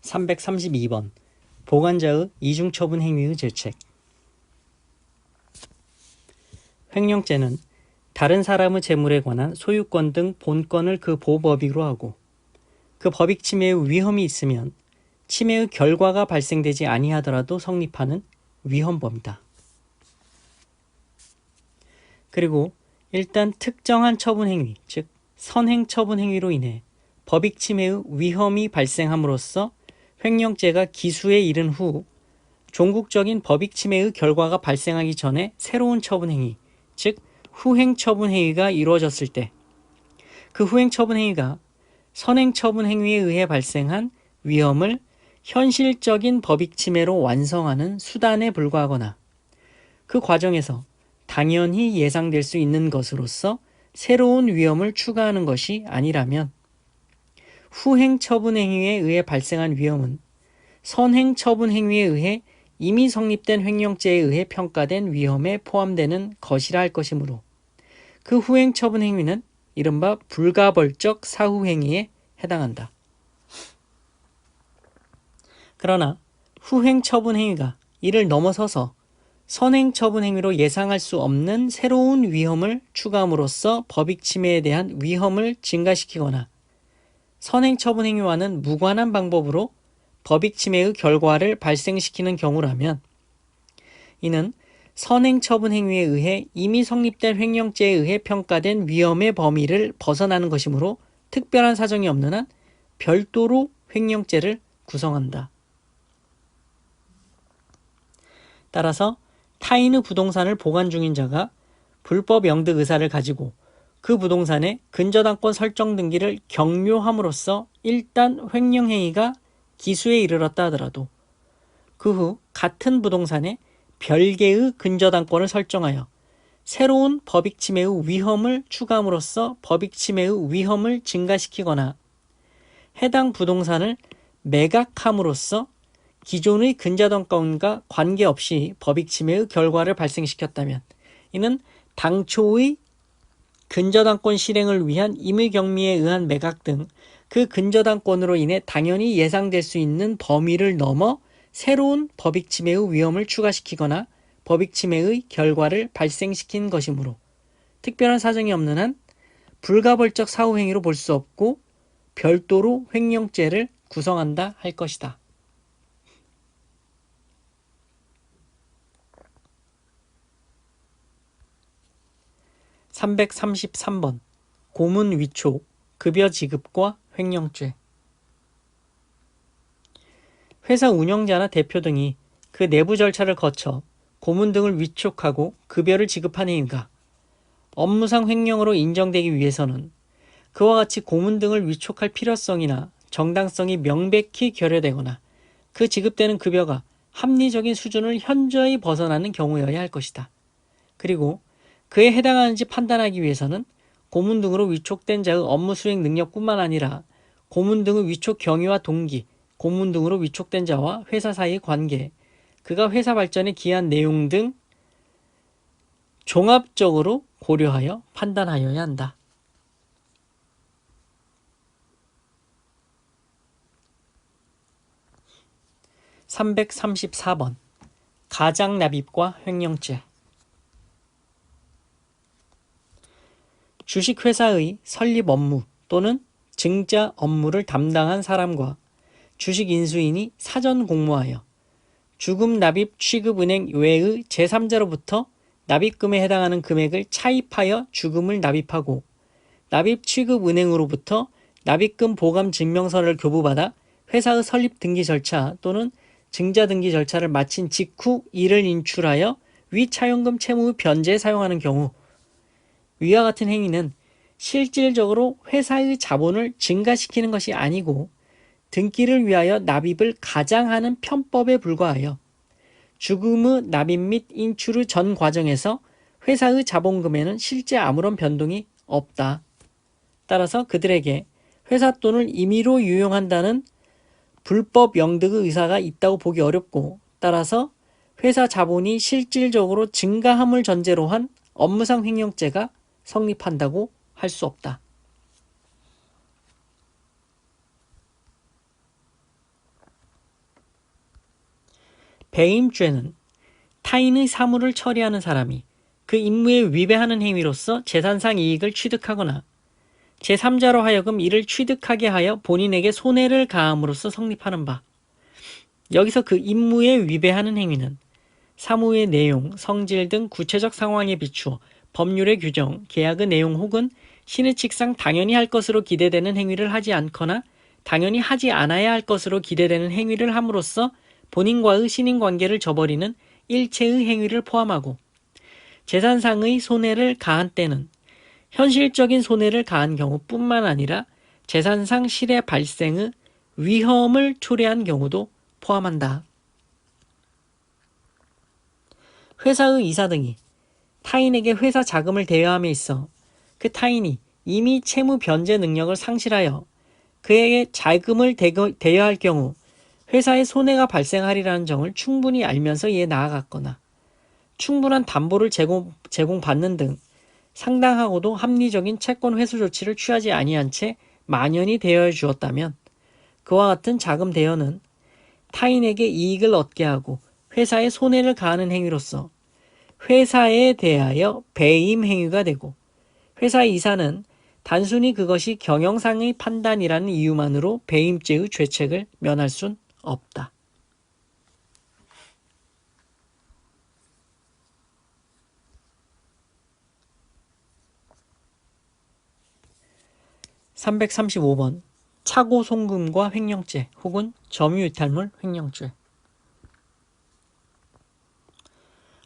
332번 보관자의 이중처분 행위의 죄책. 횡령죄는 다른 사람의 재물에 관한 소유권 등 본권을 그 보법익으로 하고 그 법익 침해의 위험이 있으면 침해의 결과가 발생되지 아니하더라도 성립하는 위헌범이다. 그리고 일단 특정한 처분 행위, 즉 선행 처분 행위로 인해 법익 침해의 위험이 발생함으로써 횡령죄가 기수에 이른 후 종국적인 법익 침해의 결과가 발생하기 전에 새로운 처분 행위, 즉 후행 처분 행위가 이루어졌을 때 그 후행 처분 행위가 선행 처분 행위에 의해 발생한 위험을 현실적인 법익 침해로 완성하는 수단에 불과하거나 그 과정에서 당연히 예상될 수 있는 것으로서 새로운 위험을 추가하는 것이 아니라면 후행 처분 행위에 의해 발생한 위험은 선행 처분 행위에 의해 이미 성립된 횡령죄에 의해 평가된 위험에 포함되는 것이라 할 것이므로 그 후행 처분 행위는 이른바 불가벌적 사후 행위에 해당한다. 그러나 후행 처분 행위가 이를 넘어서서 선행 처분 행위로 예상할 수 없는 새로운 위험을 추가함으로써 법익 침해에 대한 위험을 증가시키거나 선행 처분 행위와는 무관한 방법으로 법익 침해의 결과를 발생시키는 경우라면 이는 선행 처분 행위에 의해 이미 성립된 횡령죄에 의해 평가된 위험의 범위를 벗어나는 것이므로 특별한 사정이 없는 한 별도로 횡령죄를 구성한다. 따라서 타인의 부동산을 보관 중인 자가 불법 영득 의사를 가지고 그 부동산의 근저당권 설정 등기를 경묘함으로써 일단 횡령 행위가 기수에 이르렀다 하더라도 그 후 같은 부동산에 별개의 근저당권을 설정하여 새로운 법익 침해의 위험을 추가함으로써 법익 침해의 위험을 증가시키거나 해당 부동산을 매각함으로써 기존의 근저당권과 관계없이 법익 침해의 결과를 발생시켰다면 이는 당초의 근저당권 실행을 위한 임의경미에 의한 매각 등 그 근저당권으로 인해 당연히 예상될 수 있는 범위를 넘어 새로운 법익 침해의 위험을 추가시키거나 법익 침해의 결과를 발생시킨 것이므로 특별한 사정이 없는 한 불가벌적 사후행위로 볼 수 없고 별도로 횡령죄를 구성한다 할 것이다. (333번) 고문 위촉, 급여 지급과 횡령죄. 회사 운영자나 대표 등이 그 내부 절차를 거쳐 고문 등을 위촉하고 급여를 지급한 행위가 업무상 횡령으로 인정되기 위해서는 그와 같이 고문 등을 위촉할 필요성이나 정당성이 명백히 결여되거나 그 지급되는 급여가 합리적인 수준을 현저히 벗어나는 경우여야 할 것이다. 그리고 그에 해당하는지 판단하기 위해서는 고문 등으로 위촉된 자의 업무 수행 능력뿐만 아니라 고문 등의 위촉 경위와 동기, 고문 등으로 위촉된 자와 회사 사이의 관계, 그가 회사 발전에 기여한 내용 등 종합적으로 고려하여 판단하여야 한다. (334번) 가장납입과 횡령죄. 주식회사의 설립 업무 또는 증자 업무를 담당한 사람과 주식 인수인이 사전 공모하여 주금 납입 취급은행 외의 제3자로부터 납입금에 해당하는 금액을 차입하여 주금을 납입하고 납입 취급은행으로부터 납입금 보감 증명서를 교부받아 회사의 설립 등기 절차 또는 증자 등기 절차를 마친 직후 이를 인출하여 위 차용금 채무의 변제에 사용하는 경우 위와 같은 행위는 실질적으로 회사의 자본을 증가시키는 것이 아니고 등기를 위하여 납입을 가장하는 편법에 불과하여 주금의 납입 및 인출의 전 과정에서 회사의 자본금에는 실제 아무런 변동이 없다. 따라서 그들에게 회사 돈을 임의로 유용한다는 불법 영득의 의사가 있다고 보기 어렵고 따라서 회사 자본이 실질적으로 증가함을 전제로 한 업무상 횡령죄가 성립한다고 할 수 없다. 배임죄는 타인의 사물을 처리하는 사람이 그 임무에 위배하는 행위로서 재산상 이익을 취득하거나 제3자로 하여금 이를 취득하게 하여 본인에게 손해를 가함으로써 성립하는 바. 여기서 그 임무에 위배하는 행위는 사무의 내용, 성질 등 구체적 상황에 비추어 법률의 규정, 계약의 내용 혹은 신의 칙상 당연히 할 것으로 기대되는 행위를 하지 않거나 당연히 하지 않아야 할 것으로 기대되는 행위를 함으로써 본인과의 신인관계를 저버리는 일체의 행위를 포함하고 재산상의 손해를 가한 때는 현실적인 손해를 가한 경우뿐만 아니라 재산상 실의 발생의 위험을 초래한 경우도 포함한다. 회사의 이사 등이 타인에게 회사 자금을 대여함에 있어 그 타인이 이미 채무 변제 능력을 상실하여 그에게 자금을 대여할 경우 회사에 손해가 발생하리라는 점을 충분히 알면서 이에 나아갔거나 충분한 담보를 제공받는 등 상당하고도 합리적인 채권 회수 조치를 취하지 아니한 채 만연히 대여해 주었다면 그와 같은 자금 대여는 타인에게 이익을 얻게 하고 회사에 손해를 가하는 행위로서 회사에 대하여 배임 행위가 되고 회사의 이사는 단순히 그것이 경영상의 판단이라는 이유만으로 배임죄의 죄책을 면할 순 없다. (335번) 차고 송금과 횡령죄 혹은 점유이탈물 횡령죄.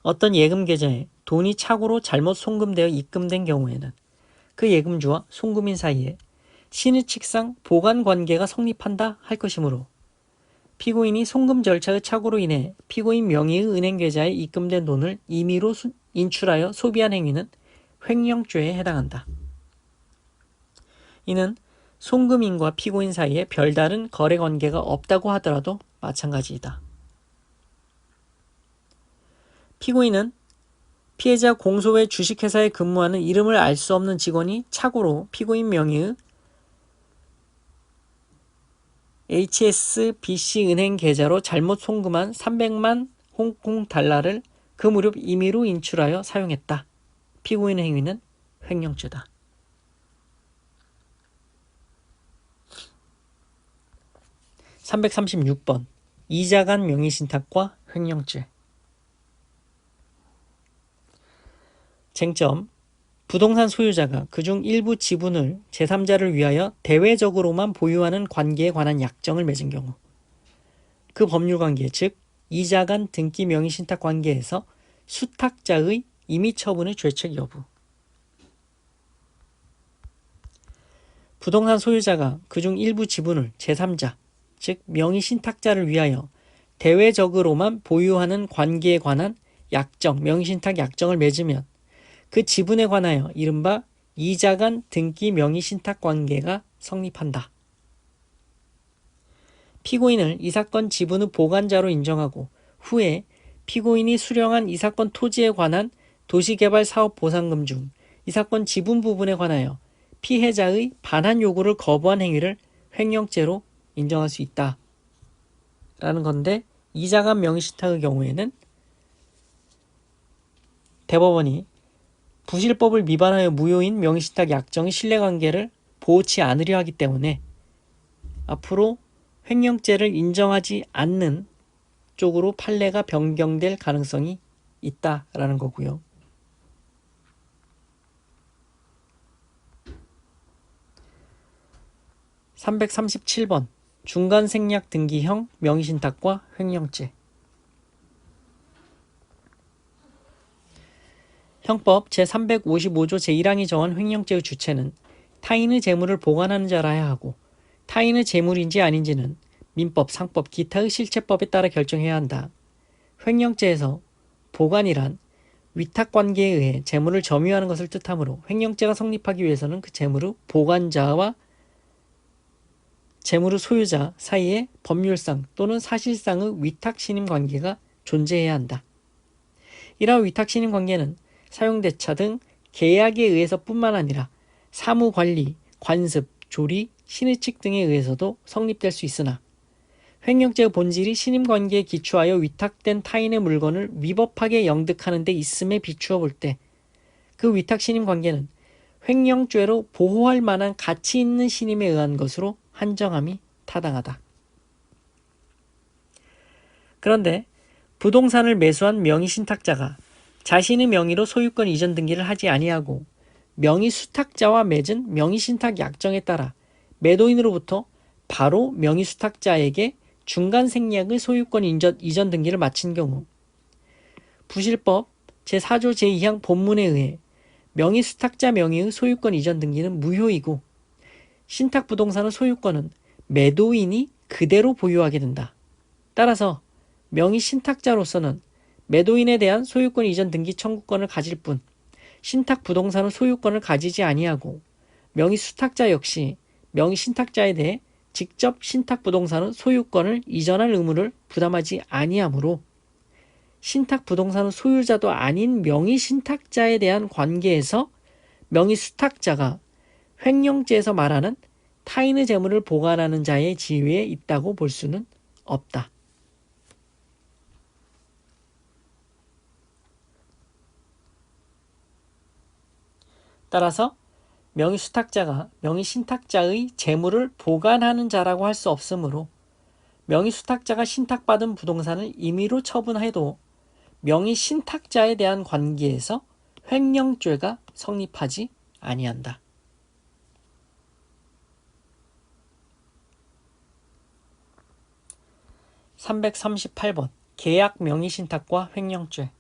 어떤 예금 계좌에 돈이 착오로 잘못 송금되어 입금된 경우에는 그 예금주와 송금인 사이에 신의 칙상 보관 관계가 성립한다 할 것이므로 피고인이 송금 절차의 착오로 인해 피고인 명의의 은행 계좌에 입금된 돈을 임의로 인출하여 소비한 행위는 횡령죄에 해당한다. 이는 송금인과 피고인 사이에 별다른 거래 관계가 없다고 하더라도 마찬가지이다. 피고인은 피해자 공소외 주식회사에 근무하는 이름을 알 수 없는 직원이 착오로 피고인 명의의 HSBC 은행 계좌로 잘못 송금한 300만 홍콩 달러를 그 무렵 임의로 인출하여 사용했다. 피고인의 행위는 횡령죄다. 336번 이자 간 명의신탁과 횡령죄. 쟁점. 부동산 소유자가 그중 일부 지분을 제3자를 위하여 대외적으로만 보유하는 관계에 관한 약정을 맺은 경우 그 법률관계 즉 이자 간 등기 명의신탁 관계에서 수탁자의 임의처분의 죄책 여부. 부동산 소유자가 그중 일부 지분을 제3자 즉 명의신탁자를 위하여 대외적으로만 보유하는 관계에 관한 약정, 명의신탁 약정을 맺으면 그 지분에 관하여 이른바 이자 간 등기 명의신탁 관계가 성립한다. 피고인을 이 사건 지분의 보관자로 인정하고 후에 피고인이 수령한 이 사건 토지에 관한 도시개발사업보상금 중 이 사건 지분 부분에 관하여 피해자의 반환 요구를 거부한 행위를 횡령죄로 인정할 수 있다. 라는 건데 이자 간 명의신탁의 경우에는 대법원이 부실법을 위반하여 무효인 명의신탁 약정의 신뢰관계를 보호치 않으려 하기 때문에 앞으로 횡령죄를 인정하지 않는 쪽으로 판례가 변경될 가능성이 있다라는 거고요. (337번) 중간생략 등기형 명의신탁과 횡령죄. 형법 제355조 제1항이 정한 횡령죄의 주체는 타인의 재물을 보관하는 자라야 하고 타인의 재물인지 아닌지는 민법, 상법, 기타의 실체법에 따라 결정해야 한다. 횡령죄에서 보관이란 위탁관계에 의해 재물을 점유하는 것을 뜻하므로 횡령죄가 성립하기 위해서는 그 재물의 보관자와 재물의 소유자 사이에 법률상 또는 사실상의 위탁신임 관계가 존재해야 한다. 이러한 위탁신임 관계는 사용대차 등 계약에 의해서 뿐만 아니라 사무관리, 관습, 조리, 신의칙 등에 의해서도 성립될 수 있으나 횡령죄의 본질이 신임관계에 기초하여 위탁된 타인의 물건을 위법하게 영득하는 데 있음에 비추어 볼 때 그 위탁 신임관계는 횡령죄로 보호할 만한 가치 있는 신임에 의한 것으로 한정함이 타당하다. 그런데 부동산을 매수한 명의신탁자가 자신의 명의로 소유권 이전 등기를 하지 아니하고 명의수탁자와 맺은 명의신탁 약정에 따라 매도인으로부터 바로 명의수탁자에게 중간생략의 소유권 이전 등기를 마친 경우 부실법 제4조 제2항 본문에 의해 명의수탁자 명의의 소유권 이전 등기는 무효이고 신탁부동산의 소유권은 매도인이 그대로 보유하게 된다. 따라서 명의신탁자로서는 매도인에 대한 소유권 이전 등기 청구권을 가질 뿐 신탁부동산의 소유권을 가지지 아니하고 명의수탁자 역시 명의신탁자에 대해 직접 신탁부동산의 소유권을 이전할 의무를 부담하지 아니하므로 신탁부동산의 소유자도 아닌 명의신탁자에 대한 관계에서 명의수탁자가 횡령죄에서 말하는 타인의 재물을 보관하는 자의 지위에 있다고 볼 수는 없다. 따라서 명의수탁자가 명의신탁자의 재물을 보관하는 자라고 할 수 없으므로 명의수탁자가 신탁받은 부동산을 임의로 처분해도 명의신탁자에 대한 관계에서 횡령죄가 성립하지 아니한다. (338번) 계약 명의신탁과 횡령죄.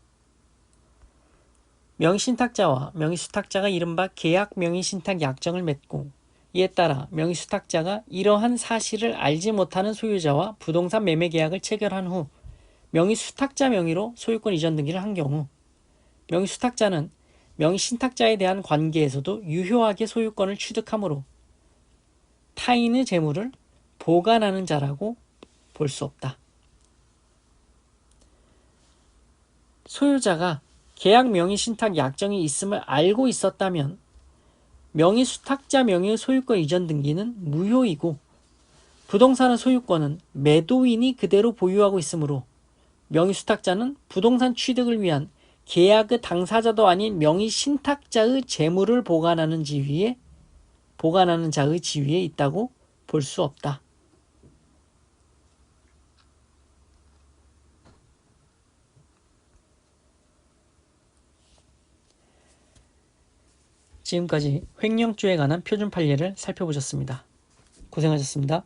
명의신탁자와 명의수탁자가 이른바 계약 명의신탁 약정을 맺고 이에 따라 명의수탁자가 이러한 사실을 알지 못하는 소유자와 부동산 매매 계약을 체결한 후 명의수탁자 명의로 소유권 이전 등기를 한 경우 명의수탁자는 명의신탁자에 대한 관계에서도 유효하게 소유권을 취득하므로 타인의 재물을 보관하는 자라고 볼 수 없다. 소유자가 계약 명의신탁 약정이 있음을 알고 있었다면 명의수탁자 명의의 소유권 이전 등기는 무효이고 부동산의 소유권은 매도인이 그대로 보유하고 있으므로 명의수탁자는 부동산 취득을 위한 계약의 당사자도 아닌 명의신탁자의 재물을 보관하는 자의 지위에 있다고 볼 수 없다. 지금까지 횡령죄에 관한 표준 판례를 살펴보셨습니다. 고생하셨습니다.